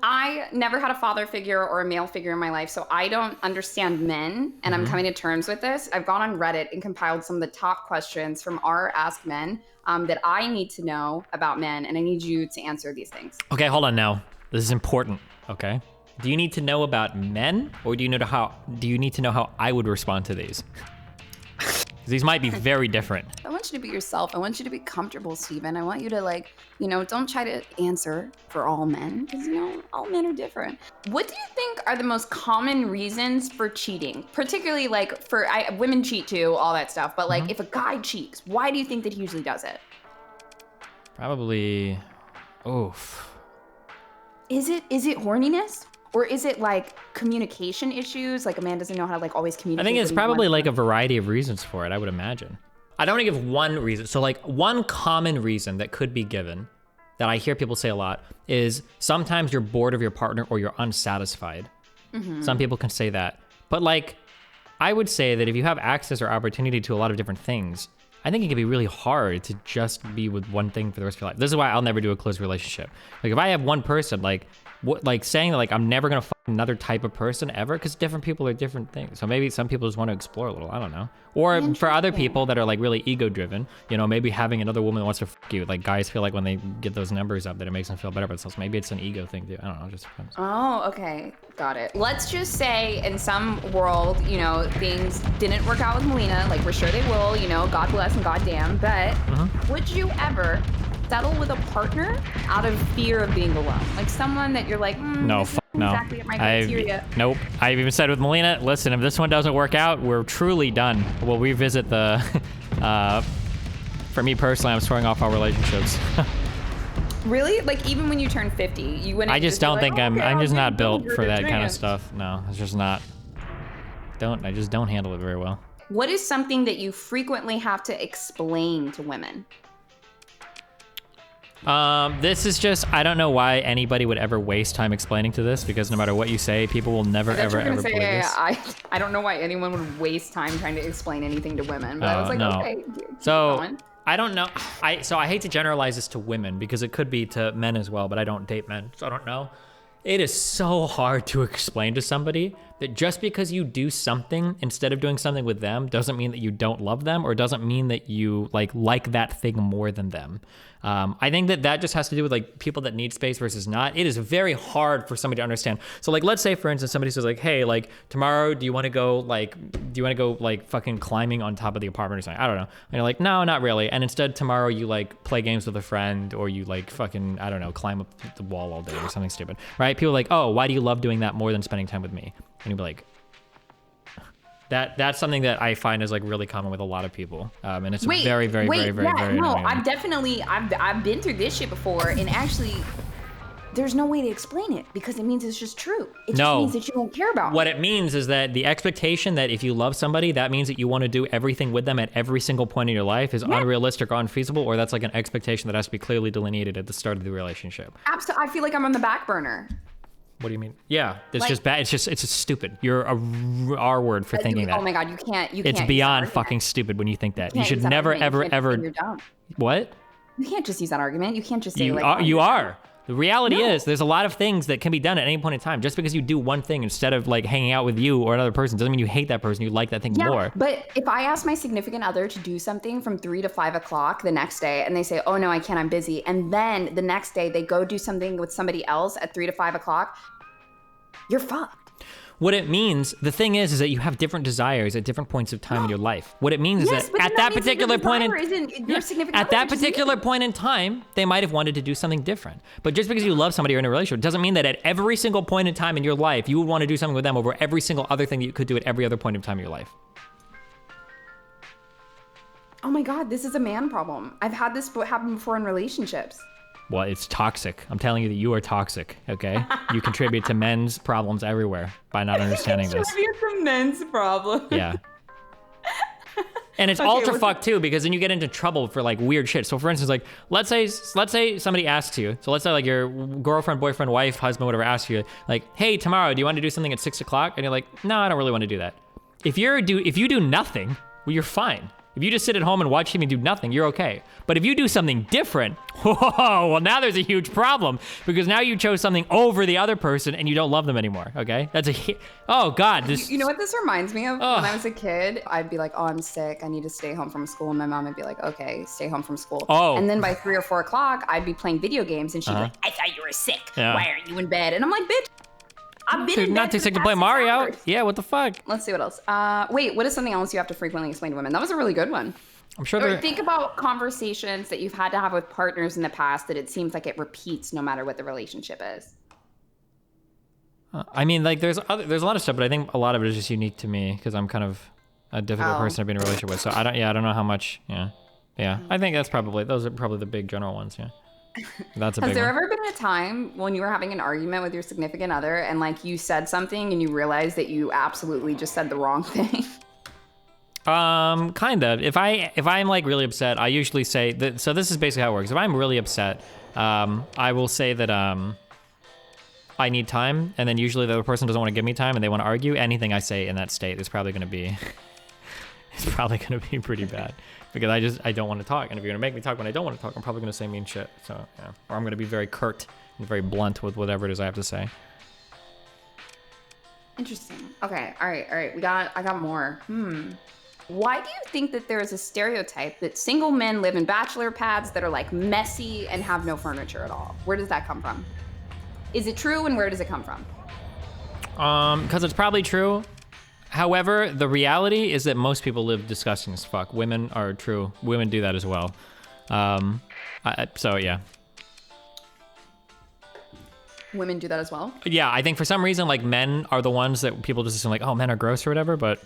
I never had a father figure or a male figure in my life, so I don't understand men, and I'm coming to terms with this. I've gone on Reddit and compiled some of the top questions from our AskMen that I need to know about men, and I need you to answer these things. Okay, hold on now. This is important, okay? Do you need to know about men, or do you need to know how I would respond to these? These might be very different. I want you to be yourself. I want you to be comfortable, Steven. I want you to don't try to answer for all men, because all men are different. What do you think are the most common reasons for cheating? Particularly women cheat too, all that stuff. But if a guy cheats, why do you think that he usually does it? Probably, oof. Is it horniness? Or is it communication issues? Like a man doesn't know how to always communicate? I think it's probably a variety of reasons for it, I would imagine. I don't want to give one reason. So one common reason that could be given that I hear people say a lot is sometimes you're bored of your partner or you're unsatisfied. Some people can say that. But I would say that if you have access or opportunity to a lot of different things, I think it can be really hard to just be with one thing for the rest of your life. This is why I'll never do a close relationship. If I have one person, saying that I'm never gonna fuck another type of person ever, because different people are different things. So maybe some people just want to explore a little, I don't know. Or for other people that are really ego driven, maybe having another woman that wants to fuck you. Guys feel when they get those numbers up that it makes them feel better about themselves. Maybe it's an ego thing too, I don't know, it just depends. Oh, okay, got it. Let's just say in some world, things didn't work out with Melina, we're sure they will, God bless and God damn, but would you ever settle with a partner out of fear of being alone? Someone that you're no, this no. exactly my criteria. Nope. I've even said with Melina, listen, if this one doesn't work out, we're truly done. We'll revisit the, for me personally, I'm swearing off all relationships. Really? Even when you turn 50, you wouldn't? I just don't think I'm just not built for that kind of stuff. No, it's just not. I just don't handle it very well. What is something that you frequently have to explain to women? This is just, I don't know why anybody would ever waste time explaining to this, because no matter what you say, people will never, ever believe this. I don't know why anyone would waste time trying to explain anything to women, but I was no. Okay. So, I don't know. So I hate to generalize this to women because it could be to men as well, but I don't date men, so I don't know. It is so hard to explain to somebody that just because you do something instead of doing something with them doesn't mean that you don't love them, or doesn't mean that you like that thing more than them. I think that just has to do with people that need space versus not. It is very hard for somebody to understand. So let's say for instance somebody says hey, tomorrow do you want to go fucking climbing on top of the apartment or something? I don't know. And you're no, not really. And instead tomorrow you play games with a friend, or you fucking, I don't know, climb up the wall all day or something stupid, right? People are oh, why do you love doing that more than spending time with me? And you'll be that's something that I find is really common with a lot of people, and it's very annoying. I've been through this shit before, and actually there's no way to explain it because it means it's just true. It just means that you don't care about what it means is that the expectation that if you love somebody, that means that you want to do everything with them at every single point in your life is unrealistic or unfeasible, or that's an expectation that has to be clearly delineated at the start of the relationship. Absolutely. I feel like I'm on the back burner. What do you mean? Yeah, it's just bad. It's just stupid. You're a R word for thinking that. Oh my God, you can't. It's beyond fucking stupid when you think that. You should never, ever. You're dumb. What? You can't just use that argument. You can't just say you are. The reality is there's a lot of things that can be done at any point in time. Just because you do one thing instead of hanging out with you or another person doesn't mean you hate that person. You like that thing more. But if I ask my significant other to do something from 3 to 5 o'clock the next day and they say, oh no, I can't, I'm busy. And then the next day they go do something with somebody else at 3 to 5 o'clock, you're fucked. What it means, the thing is that you have different desires at different points of time in your life. What it means is that at that particular point in time, they might have wanted to do something different. But just because you love somebody or in a relationship doesn't mean that at every single point in time in your life, you would want to do something with them over every single other thing that you could do at every other point in time in your life. Oh my God, this is a man problem. I've had this happen before in relationships. Well, it's toxic. I'm telling you that you are toxic, okay? You contribute to men's problems everywhere by not understanding this. Contribute to men's problems. Yeah. And it's ultra fucked too, because then you get into trouble for weird shit. So for instance, let's say somebody asks you, so let's say your girlfriend, boyfriend, wife, husband, whatever asks you, hey, tomorrow, do you want to do something at 6 o'clock? And you're no, I don't really want to do that. If you do nothing, well, you're fine. If you just sit at home and watch TV and do nothing, you're okay. But if you do something different, whoa, well, now there's a huge problem because now you chose something over the other person and you don't love them anymore, okay? Oh, God. You know what this reminds me of? When I was a kid, I'd be like, oh, I'm sick. I need to stay home from school. And my mom would be like, okay, stay home from school. Oh. And then by 3 or 4 o'clock, I'd be playing video games and she'd be like, I thought you were sick. Yeah. Why aren't you in bed? And I'm like, bitch, I've been in bed not too sick to play Mario. Hours. Yeah, what the fuck? Let's see what else. Wait, what is something else you have to frequently explain to women? That was a really good one. I'm sure Think about conversations that you've had to have with partners in the past that it seems like it repeats no matter what the relationship is. I mean, like, there's a lot of stuff, but I think a lot of it is just unique to me because I'm kind of a difficult person to be in a relationship with. So I don't know how much. Yeah. I think those are probably the big general ones. Yeah. That's a big one. Has there ever been a time when you were having an argument with your significant other and like you said something and you realized that you absolutely just said the wrong thing? Kind of. If I'm like really upset, I usually say that. So this is basically how it works. If I'm really upset, I will say that I need time, and then usually the other person doesn't want to give me time and they want to argue. Anything I say in that state is probably going to be pretty bad because I don't want to talk. And if you're going to make me talk when I don't want to talk, I'm probably going to say mean shit. So yeah, or I'm going to be very curt and very blunt with whatever it is I have to say. Interesting. Okay. All right. I got more. Why do you think that there is a stereotype that single men live in bachelor pads that are like messy and have no furniture at all? Where does that come from? Is it true, and where does it come from? Because it's probably true. However, the reality is that most people live disgusting as fuck. Women do that as well. So yeah. Women do that as well? Yeah, I think for some reason, like, men are the ones that people just assume, like, oh, men are gross or whatever, but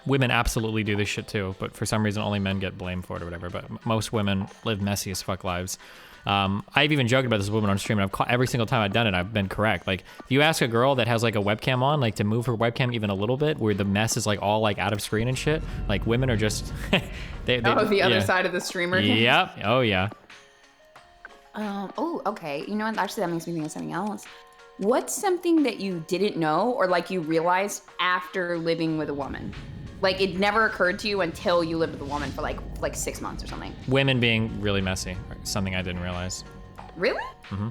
women absolutely do this shit too. But for some reason, only men get blamed for it or whatever. But most women live messy as fuck lives. I've even joked about this woman on stream, and every single time I've done it, I've been correct. Like, if you ask a girl that has like a webcam on, like, to move her webcam even a little bit, where the mess is like all like out of screen and shit, like, women are just the other side of the streamer. Yep. Oh yeah. Oh, okay. You know what? Actually, that makes me think of something else. What's something that you didn't know or like you realized after living with a woman? Like, it never occurred to you until you lived with a woman for like 6 months or something. Women being really messy, something I didn't realize. Really? Mm-hmm.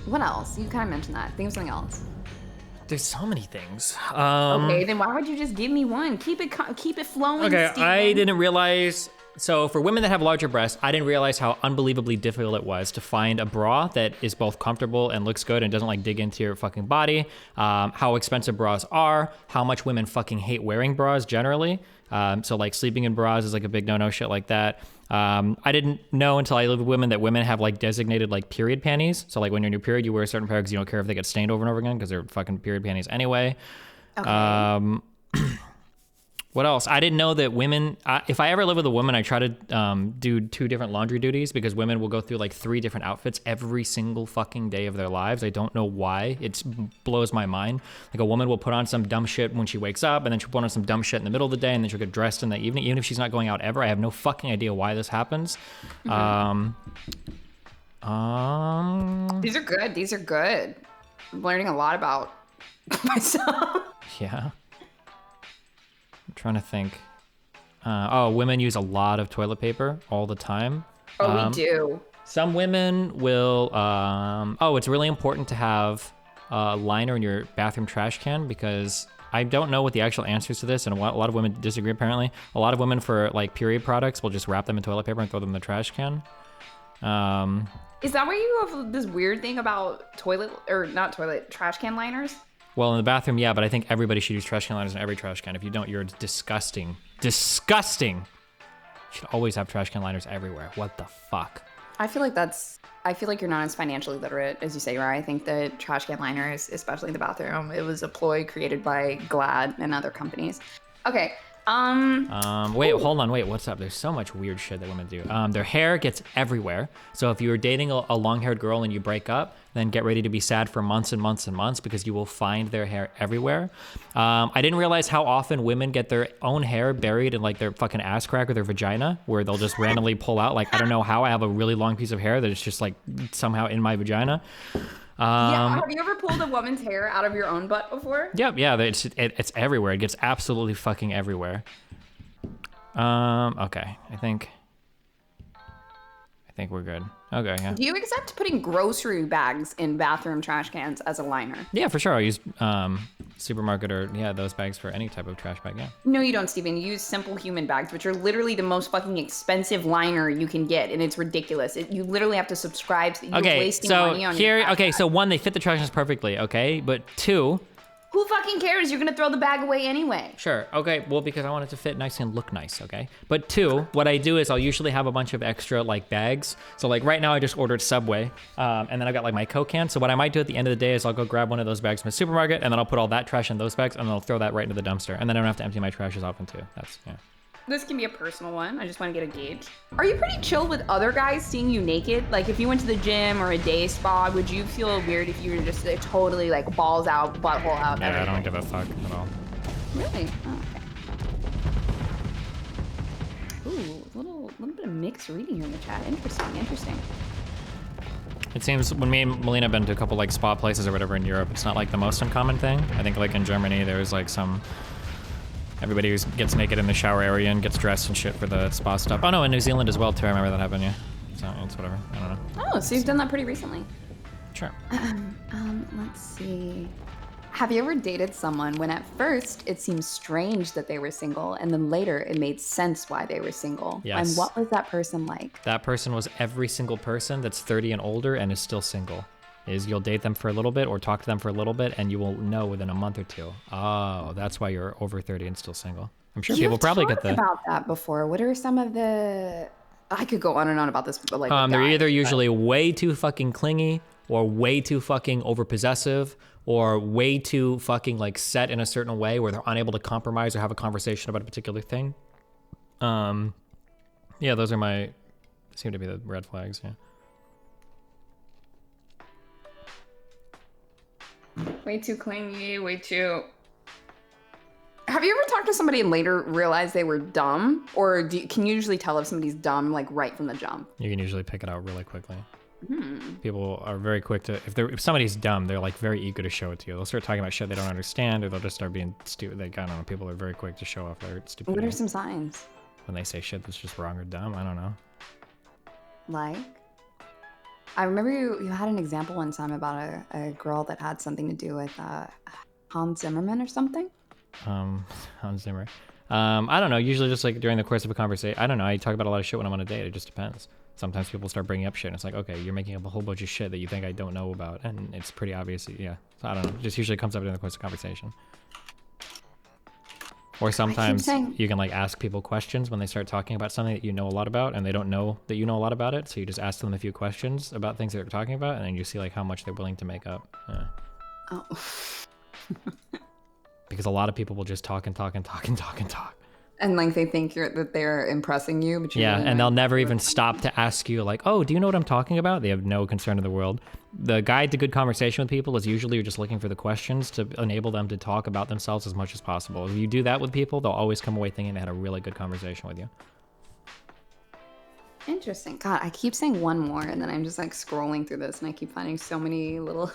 What else? You kind of mentioned that. Think of something else. There's so many things. Okay, then why would you just give me one? Keep it flowing. Okay, Steven. I didn't realize. So for women that have larger breasts, I didn't realize how unbelievably difficult it was to find a bra that is both comfortable and looks good and doesn't like dig into your fucking body. How expensive bras are, how much women fucking hate wearing bras generally. So like sleeping in bras is like a big no-no, shit like that. I didn't know until I lived with women that women have like designated like period panties. So like when you're in your period, you wear a certain pair because you don't care if they get stained over and over again because they're fucking period panties anyway. Okay. What else? I didn't know that women, if I ever live with a woman, I try to do 2 different laundry duties because women will go through like 3 different outfits every single fucking day of their lives. I don't know why. It blows my mind. Like, a woman will put on some dumb shit when she wakes up, and then she'll put on some dumb shit in the middle of the day, and then she'll get dressed in the evening, even if she's not going out ever. I have no fucking idea why this happens. Mm-hmm. These are good. These are good. I'm learning a lot about myself. Yeah. I'm trying to think. Women use a lot of toilet paper all the time. Oh, we do. Some women will, it's really important to have a liner in your bathroom trash can because I don't know what the actual answers to this, and a lot of women disagree apparently. A lot of women for like period products will just wrap them in toilet paper and throw them in the trash can. Is that where you have this weird thing about trash can liners? Well, in the bathroom, yeah, but I think everybody should use trash can liners in every trash can. If you don't, you're disgusting. Disgusting! You should always have trash can liners everywhere. What the fuck? I feel like you're not as financially literate as you say you are. I think the trash can liners, especially in the bathroom, it was a ploy created by Glad and other companies. Okay. Hold on, what's up? There's so much weird shit that women do. Their hair gets everywhere. So if you're dating a long-haired girl and you break up, then get ready to be sad for months and months and months because you will find their hair everywhere. I didn't realize how often women get their own hair buried in like their fucking ass crack or their vagina, where they'll just randomly pull out. Like, I don't know how I have a really long piece of hair that is just like somehow in my vagina. Have you ever pulled a woman's hair out of your own butt before? Yep, yeah, it's everywhere. It gets absolutely fucking everywhere. Okay. I think we're good. Okay, yeah. Do you accept putting grocery bags in bathroom trash cans as a liner? Yeah, for sure. I'll use supermarket or those bags for any type of trash bag, yeah. No, you don't, Steven. You use simple human bags, which are literally the most fucking expensive liner you can get, and it's ridiculous. You literally have to subscribe. You're wasting money on your trash bag. So one, they fit the trash cans perfectly, okay? But two, who fucking cares? You're gonna throw the bag away anyway. Sure, okay, well, because I want it to fit nice and look nice, okay? But two, what I do is I'll usually have a bunch of extra, like, bags. So, like, right now I just ordered Subway, and then I've got, like, my Coke can. So what I might do at the end of the day is I'll go grab one of those bags from the supermarket, and then I'll put all that trash in those bags, and then I'll throw that right into the dumpster. And then I don't have to empty my trash as often, too. That's, yeah. This can be a personal one. I just want to get a gauge. Are you pretty chill with other guys seeing you naked? Like, if you went to the gym or a day spa, would you feel weird if you were just totally, like, balls out, butthole out? Yeah, everything? I don't give a fuck at all. Really? Oh, okay. Ooh, a little bit of mixed reading here in the chat. Interesting. It seems when me and Melina have been to a couple, like, spa places or whatever in Europe, it's not, like, the most uncommon thing. I think, like, in Germany, there's, like, everybody who gets naked in the shower area and gets dressed and shit for the spa stuff. Oh no, in New Zealand as well too. I remember that happened, yeah. So it's whatever. I don't know. Oh, so you've done that pretty recently. Sure. Let's see. Have you ever dated someone when at first it seemed strange that they were single, and then later it made sense why they were single? Yes. And what was that person like? That person was every single person that's 30 and older and is still single. You'll date them for a little bit or talk to them for a little bit, and you will know within a month or two. Oh, that's why you're over 30 and still single. I'm sure people probably get the. About that before. What are some of the? I could go on and on about this, but like. They're either usually way too fucking clingy, or way too fucking overpossessive, or way too fucking like set in a certain way where they're unable to compromise or have a conversation about a particular thing. Yeah, those are seem to be the red flags. Yeah. Way too clingy, way too... Have you ever talked to somebody and later realized they were dumb? Or can you usually tell if somebody's dumb, like, right from the jump? You can usually pick it out really quickly. People are very quick to... If somebody's dumb, they're, like, very eager to show it to you. They'll start talking about shit they don't understand, or they'll just start being stupid. Like, I don't know, people are very quick to show off their stupidity. What are some signs? When they say shit that's just wrong or dumb, I don't know. Like? I remember you had an example one time about a girl that had something to do with Hans Zimmerman or something. Hans Zimmer. I don't know. Usually just like during the course of a conversation. I don't know. I talk about a lot of shit when I'm on a date. It just depends. Sometimes people start bringing up shit and it's like, okay, you're making up a whole bunch of shit that you think I don't know about. And it's pretty obvious. Yeah. So I don't know. It just usually comes up during the course of conversation. Or sometimes you can like ask people questions when they start talking about something that you know a lot about and they don't know that you know a lot about it. So you just ask them a few questions about things that they're talking about and then you see like how much they're willing to make up. Yeah. Oh. Because a lot of people will just talk and talk and talk and talk and talk. And like they think that they're impressing you, but yeah, and they'll never even stop to ask you like, oh, do you know what I'm talking about? They have no concern in the world. The guide to good conversation with people is usually you're just looking for the questions to enable them to talk about themselves as much as possible. If you do that with people, they'll always come away thinking they had a really good conversation with you. Interesting. God, I keep saying one more and then I'm just like scrolling through this and I keep finding so many little...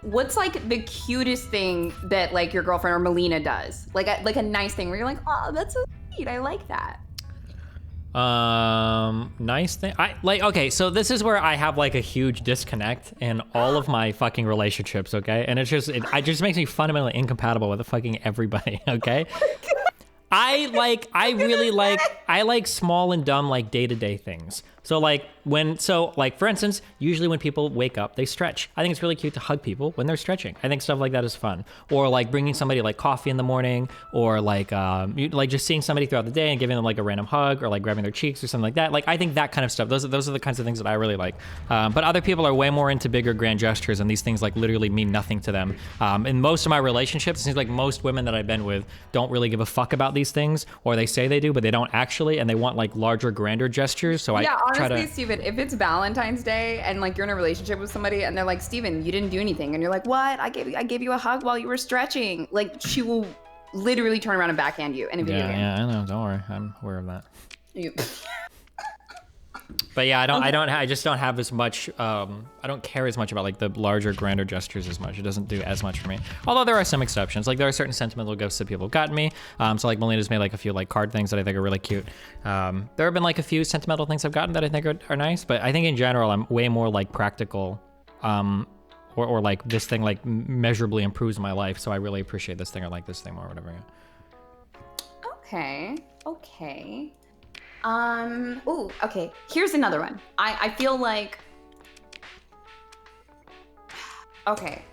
What's like the cutest thing that like your girlfriend or Melina does? Like a nice thing where you're like, oh, that's so sweet. I like that. Nice thing. Okay, so this is where I have like a huge disconnect in all of my fucking relationships, okay? And it just makes me fundamentally incompatible with fucking everybody, okay? I like small and dumb like day-to-day things. So for instance, usually when people wake up, they stretch. I think it's really cute to hug people when they're stretching. I think stuff like that is fun. Or like bringing somebody like coffee in the morning, or like just seeing somebody throughout the day and giving them like a random hug, or like grabbing their cheeks or something like that. Like I think that kind of stuff. Those are the kinds of things that I really like. But other people are way more into bigger grand gestures, and these things like literally mean nothing to them. In most of my relationships, it seems like most women that I've been with don't really give a fuck about these things, or they say they do, but they don't actually, and they want like larger, grander gestures. So honestly, Steven, if it's Valentine's Day and like you're in a relationship with somebody and they're like, Steven, you didn't do anything, and you're like, what? I gave you a hug while you were stretching. Like she will literally turn around and backhand you in a video game. Yeah, I know. Don't worry, I'm aware of that. But yeah, Okay. I just don't have as much. I don't care as much about like the larger, grander gestures as much. It doesn't do as much for me. Although there are some exceptions. Like there are certain sentimental gifts that people have gotten me. So like Melina's made like a few like card things that I think are really cute. There have been like a few sentimental things I've gotten that I think are nice. But I think in general, I'm way more like practical. Or like this thing like measurably improves my life. So I really appreciate this thing or like this thing more or whatever. Okay. Okay. Ooh, okay. Here's another one. I feel like, okay.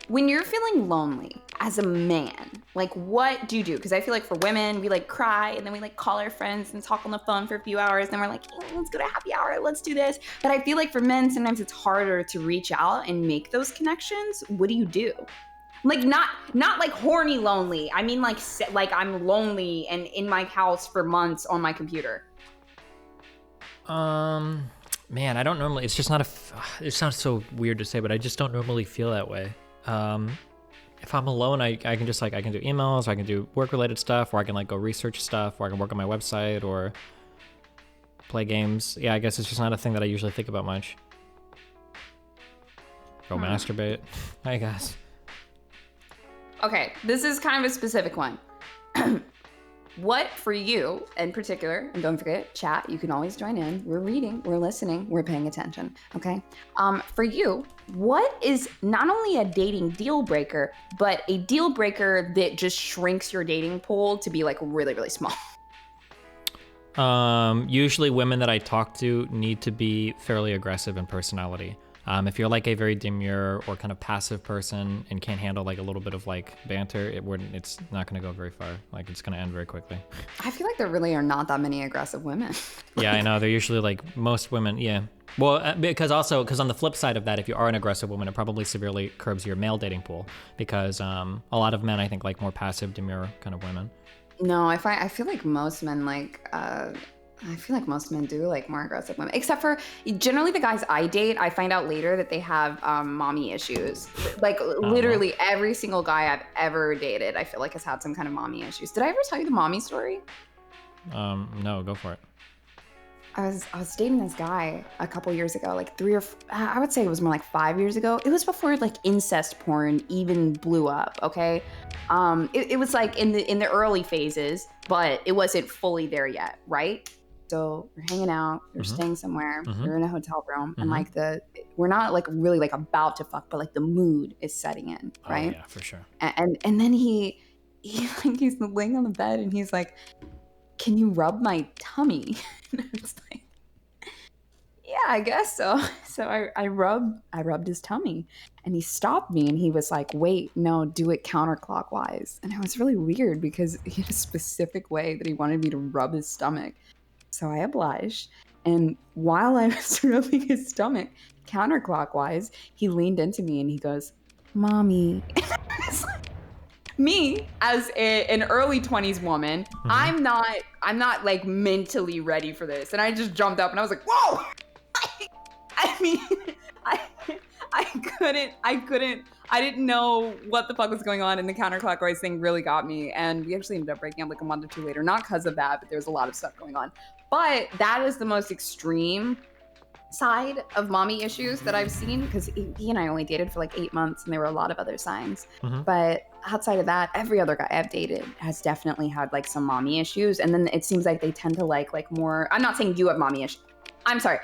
When you're feeling lonely as a man, like what do you do? Because I feel like for women, we like cry and then we like call our friends and talk on the phone for a few hours. And then we're like, hey, let's go to happy hour. Let's do this. But I feel like for men, sometimes it's harder to reach out and make those connections. What do you do? Like not like horny lonely. I mean like I'm lonely and in my house for months on my computer. Man, I don't normally, it's just not it sounds so weird to say, but I just don't normally feel that way. If I'm alone, I can just like, I can do emails, or I can do work related stuff, or I can like go research stuff, or I can work on my website or play games. Yeah, I guess it's just not a thing that I usually think about much. Go masturbate, I guess. Okay, this is kind of a specific one. What for you in particular, and don't forget, chat, you can always join in. We're reading, we're listening, we're paying attention, okay? For you, what is not only a dating deal breaker, but a deal breaker that just shrinks your dating pool to be like really, really small? Usually women that I talk to need to be fairly aggressive in personality. If you're like a very demure or kind of passive person and can't handle like a little bit of like banter, it's not going to go very far. Like it's going to end very quickly. I feel like there really are not that many aggressive women. Yeah, I know. They're usually like most women. Yeah. Well, because on the flip side of that, if you are an aggressive woman, it probably severely curbs your male dating pool because a lot of men, I think, like more passive, demure kind of women. No, I feel like most men I feel like most men do like more aggressive women, except for generally the guys I date. I find out later that they have mommy issues. Like literally every single guy I've ever dated, I feel like has had some kind of mommy issues. Did I ever tell you the mommy story? No, go for it. I was dating this guy a couple years ago, like I would say it was more like 5 years ago. It was before like incest porn even blew up. Okay, it was like in the early phases, but it wasn't fully there yet, right? So we're hanging out, we're staying somewhere, we're in a hotel room, and like we're not like really like about to fuck, but like the mood is setting in, right? Oh yeah, for sure. And then he like he's laying on the bed and he's like, "Can you rub my tummy?" And I was like, "Yeah, I guess so." So I rubbed his tummy, and he stopped me and he was like, "Wait, no, do it counterclockwise." And it was really weird because he had a specific way that he wanted me to rub his stomach. So I obliged. And while I was rubbing his stomach counterclockwise, he leaned into me and he goes, "Mommy." It's like, me as an early 20s woman, I'm not like mentally ready for this. And I just jumped up and I was like, "Whoa!" I mean, I I didn't know what the fuck was going on, and the counterclockwise thing really got me. And we actually ended up breaking up like a month or two later, not because of that, but there's a lot of stuff going on. But that is the most extreme side of mommy issues that I've seen, because he and I only dated for like 8 months, and there were a lot of other signs. But outside of that, every other guy I've dated has definitely had like some mommy issues. And then it seems like they tend to like more, I'm not saying you have mommy issues. I'm sorry.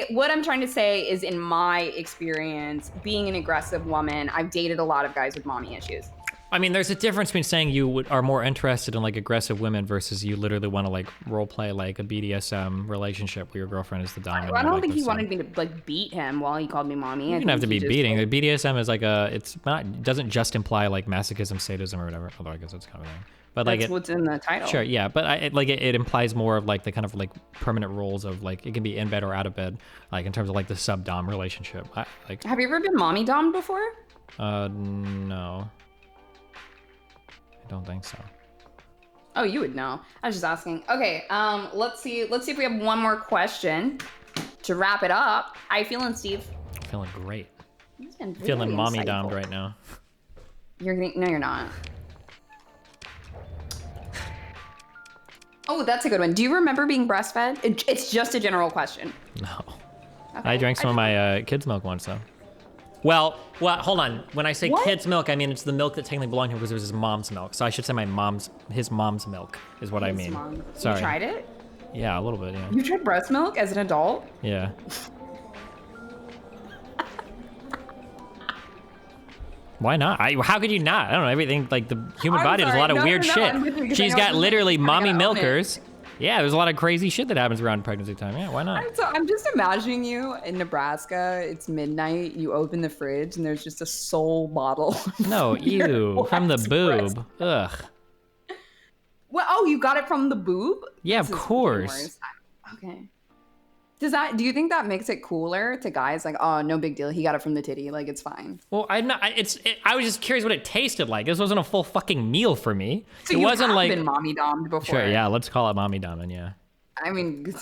What I'm trying to say is, in my experience, being an aggressive woman, I've dated a lot of guys with mommy issues. I mean, there's a difference between saying you are more interested in like aggressive women versus you literally want to like role play like a BDSM relationship where your girlfriend is the dominant. I don't think he wanted me to like beat him while he called me mommy. You don't have to be beating. The BDSM is like it doesn't just imply like masochism, sadism, or whatever. Although I guess that's kind of a thing. But like that's what's in the title. Sure, yeah, but it implies more of like the kind of like permanent roles of like it can be in bed or out of bed, like in terms of like the sub dom relationship. Have you ever been mommy dom before? No, I don't think so. Oh, you would know. I was just asking. Okay, let's see if we have one more question to wrap it up. How you feeling, Steve? Feeling great. Really feeling mommy insightful. domed right now. No, you're not. Oh, that's a good one. Do you remember being breastfed? It's just a general question. No. Okay. I drank some of my kids' milk once, though. Well, hold on. When I say kids' milk, I mean it's the milk that technically belonged to him because it was his mom's milk. So I should say his mom's milk is what I mean. Mom. Sorry. You tried it? Yeah, a little bit, yeah. You tried breast milk as an adult? Yeah. Why not? How could you not? I don't know. Everything, like the human body does a lot of weird shit. She's got literally mommy milkers. Yeah, there's a lot of crazy shit that happens around pregnancy time. Yeah, why not? I'm just imagining you in Nebraska. It's midnight. You open the fridge and there's just a Soul bottle. No, ew, from the boob. Ugh. Well, oh, you got it from the boob? Yeah, of course. Okay. Do you think that makes it cooler to guys? Like, oh, no big deal. He got it from the titty. Like, it's fine. Well, I was just curious what it tasted like. This wasn't a full fucking meal for me. So it wasn't like been mommy dommed before. Sure, yeah. Let's call it mommy doming. Yeah. I mean,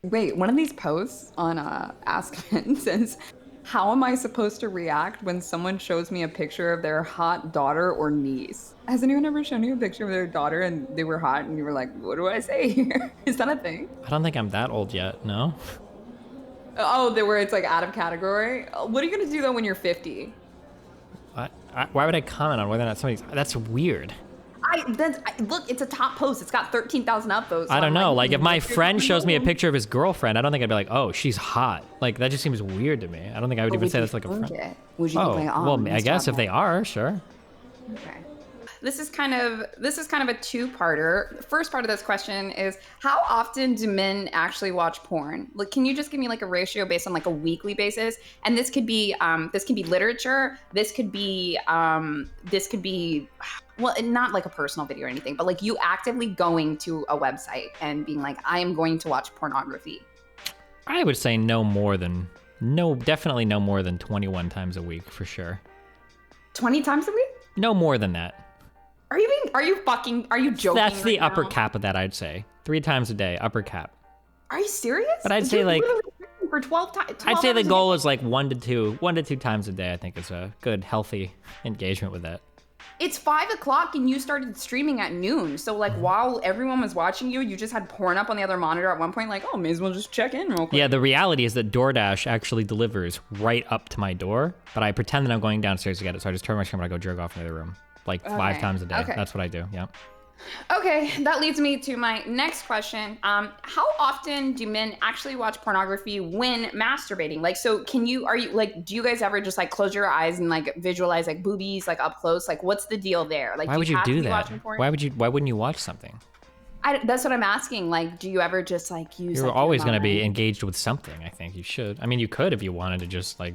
wait. One of these posts on AskMen says, "How am I supposed to react when someone shows me a picture of their hot daughter or niece?" Has anyone ever shown you a picture of their daughter and they were hot and you were like, what do I say here? Is that a thing? I don't think I'm that old yet, no? Oh, where it's like out of category? What are you gonna do though when you're 50? Why would I comment on whether or not somebody's, that's weird. Look, it's a top post. It's got 13,000 upvotes. So I don't know, like if my friend shows me a picture of his girlfriend, I don't think I'd be like, oh, she's hot. Like that just seems weird to me. I don't think I would even say that's like a friend. Would you be like, oh, well, I guess if they are, sure. Okay. This is kind of a two-parter. The first part of this question is, how often do men actually watch porn? Like, can you just give me like a ratio based on like a weekly basis? And this could be literature. This could be well, not like a personal video or anything, but like you actively going to a website and being like, I am going to watch pornography. I would say definitely no more than 21 times a week for sure. 20 times a week? No more than that. Are you joking? That's the right upper now? cap of that, I'd say. 3 times a day, upper cap. Are you serious? But I'd say like, for 12 times. I'd say the goal is like 1 to 2 times a day. I think it's a good, healthy engagement with that. It's 5 o'clock and you started streaming at noon. So like while everyone was watching you, you just had porn up on the other monitor at one point, like, oh, may as well just check in real quick. Yeah, the reality is that DoorDash actually delivers right up to my door, but I pretend that I'm going downstairs to get it. So I just turn my camera and I go jerk off in the other room. Like 5 times a day. Okay. That's what I do. Yeah. Okay, that leads me to my next question. How often do men actually watch pornography when masturbating? Like, so do you guys ever just like close your eyes and like visualize like boobies like up close? Like, what's the deal there? Like, why would you do that? Why wouldn't you watch something? That's what I'm asking. Like, do you ever just like use? You're always going to be engaged with something. I think you should. I mean, you could if you wanted to just like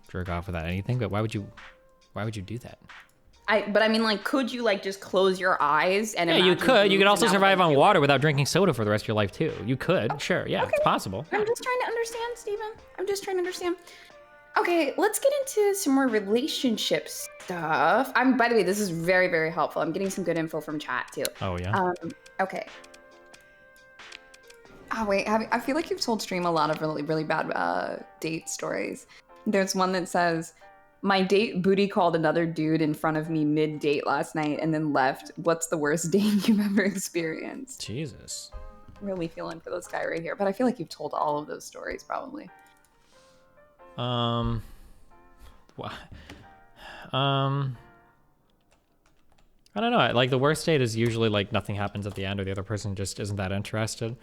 jerk off without anything, but why would you do that? But I mean, like, could you like just close your eyes and? Yeah, you could. You could also survive on water without drinking soda for the rest of your life too. You could, sure, yeah, okay. It's possible. I'm just trying to understand, Steven. I'm just trying to understand. Okay, let's get into some more relationship stuff. By the way, this is very, very helpful. I'm getting some good info from chat too. Oh yeah. Okay. Oh wait, I feel like you've told Stream a lot of really, really bad date stories. There's one that says, my date booty called another dude in front of me mid-date last night and then left. What's the worst date you've ever experienced? Jesus. Really feeling for this guy right here, but I feel like you've told all of those stories probably. I don't know. Like the worst date is usually like nothing happens at the end or the other person just isn't that interested.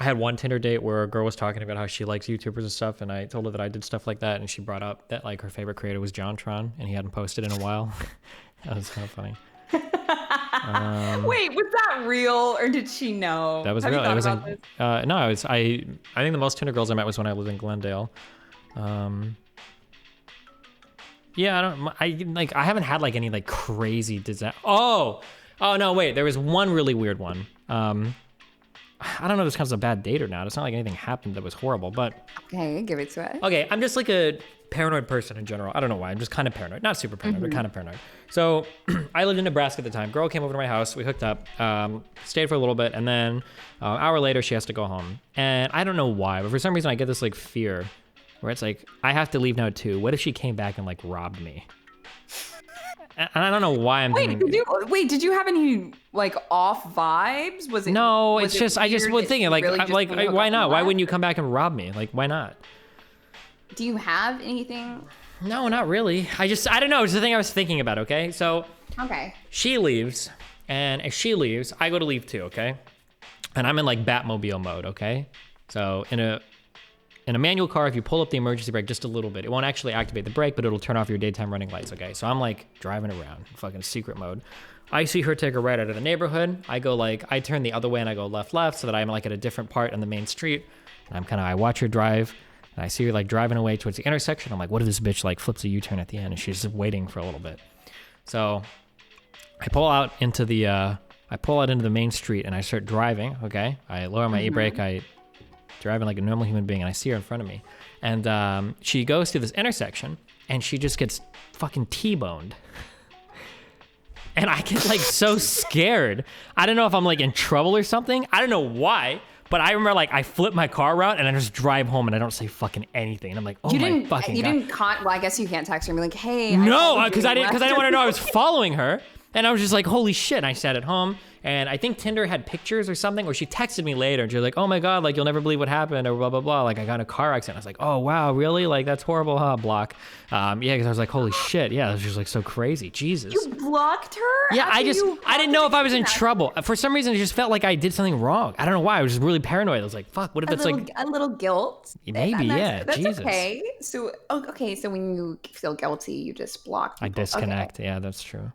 I had one Tinder date where a girl was talking about how she likes YouTubers and stuff, and I told her that I did stuff like that, and she brought up that like her favorite creator was JonTron, and he hadn't posted in a while. That was kind of funny. Wait, was that real, or did she know? That was real. It was no, I think the most Tinder girls I met was when I lived in Glendale. Yeah, I haven't had like any like crazy disaster. Oh no, wait, there was one really weird one. I don't know if this counts as a bad date or not. It's not like anything happened that was horrible, but... Okay, give it to it. Okay, I'm just like a paranoid person in general. I don't know why. I'm just kind of paranoid. Not super paranoid, but kind of paranoid. So I lived in Nebraska at the time. Girl came over to my house. We hooked up, stayed for a little bit, and then an hour later, she has to go home. And I don't know why, but for some reason, I get this like fear where it's like, I have to leave now too. What if she came back and like robbed me? And I don't know why I'm thinking. Did you have any like off vibes? Was it? No, was it's it just I just weird would that think you like really just like couldn't hook why up not? and Why laugh? wouldn't you come back and rob me? Like why not? Do you have anything? No, not really. I don't know. It's the thing I was thinking about. Okay, so Okay. she leaves, and if she leaves, I go to leave too. Okay, and I'm in like Batmobile mode. Okay, so in a manual car, if you pull up the emergency brake just a little bit, it won't actually activate the brake, but it'll turn off your daytime running lights, okay? So I'm like driving around, fucking secret mode. I see her take a right out of the neighborhood. I turn the other way and I go left, so that I'm like at a different part in the main street. And I watch her drive, and I see her like driving away towards the intersection. I'm like, what if this bitch like flips a U-turn at the end and she's just waiting for a little bit? So I pull out into the main street and I start driving, okay? I lower my e-brake, I driving like a normal human being, and I see her in front of me, and she goes through this intersection and she just gets fucking T-boned. And I get like so scared. I don't know if I'm like in trouble or something. I don't know why, but I remember like I flip my car around and I just drive home and I don't say fucking anything. And I'm like, oh my fucking God. Well, I guess you can't text her and be like, hey. No, because I didn't want her to know I was following her. And I was just like, holy shit. And I sat at home, and I think Tinder had pictures or something, or she texted me later and she was like, oh my God, like you'll never believe what happened, or blah, blah, blah. Like I got in a car accident. I was like, oh wow, really? Like that's horrible, huh? Block. Yeah, because I was like, holy shit. Yeah, it was just like so crazy. Jesus. You blocked her? Yeah, I didn't know if I was in trouble. For some reason, it just felt like I did something wrong. I don't know why. I was just really paranoid. I was like, fuck, what if it's like a little guilt? Maybe, yeah. That's Jesus. okay. So when you feel guilty, you just block people. I disconnect. Okay. Yeah, that's true.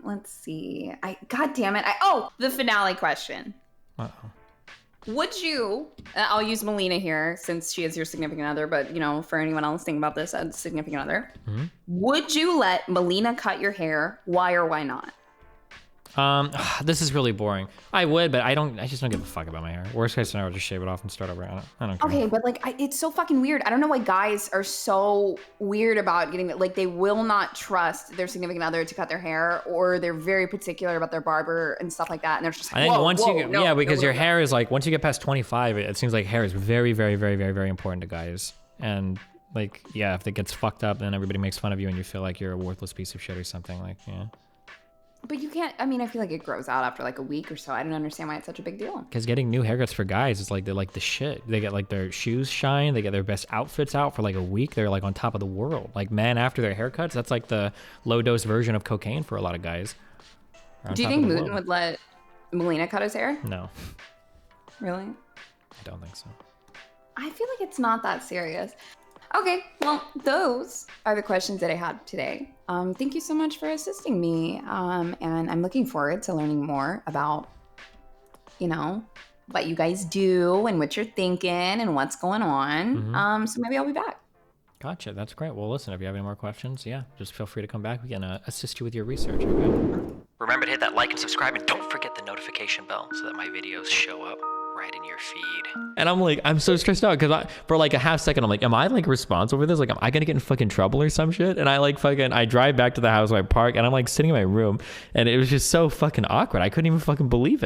Let's see. God damn it. The finale question. Uh-oh. Would you, I'll use Melina here since she is your significant other, but for anyone else thinking about this as significant other, would you let Melina cut your hair? Why or why not? This is really boring. I would, but I just don't give a fuck about my hair. Worst case scenario, I'll just shave it off and start over. I don't care. Okay, but it's so fucking weird. I don't know why guys are so weird about getting it. Like they will not trust their significant other to cut their hair, or they're very particular about their barber and stuff like that. And they're just like, because your hair is like, once you get past 25, it seems like hair is very, very, very, very, very important to guys. And like, yeah, if it gets fucked up, then everybody makes fun of you and you feel like you're a worthless piece of shit or something. Like, yeah. But you can't, I feel like it grows out after like a week or so. I don't understand why it's such a big deal. Because getting new haircuts for guys is like, they're like the shit. They get like their shoes shine. They get their best outfits out for like a week. They're like on top of the world. Like men after their haircuts, that's like the low dose version of cocaine for a lot of guys. Do you think Mutin would let Melina cut his hair? No. Really? I don't think so. I feel like it's not that serious. Okay, well, those are the questions that I had today. Thank you so much for assisting me. And I'm looking forward to learning more about, what you guys do and what you're thinking and what's going on. So maybe I'll be back. Gotcha. That's great. Well, listen, if you have any more questions, yeah, just feel free to come back. We can assist you with your research, okay? Remember to hit that like and subscribe, and don't forget the notification bell so that my videos show up right in your feed. And I'm so stressed out because for like a half second, I'm like, am I like responsible for this? Like, am I gonna get in fucking trouble or some shit? And I drive back to the house where I park, and I'm like sitting in my room, and it was just so fucking awkward. I couldn't even fucking believe it.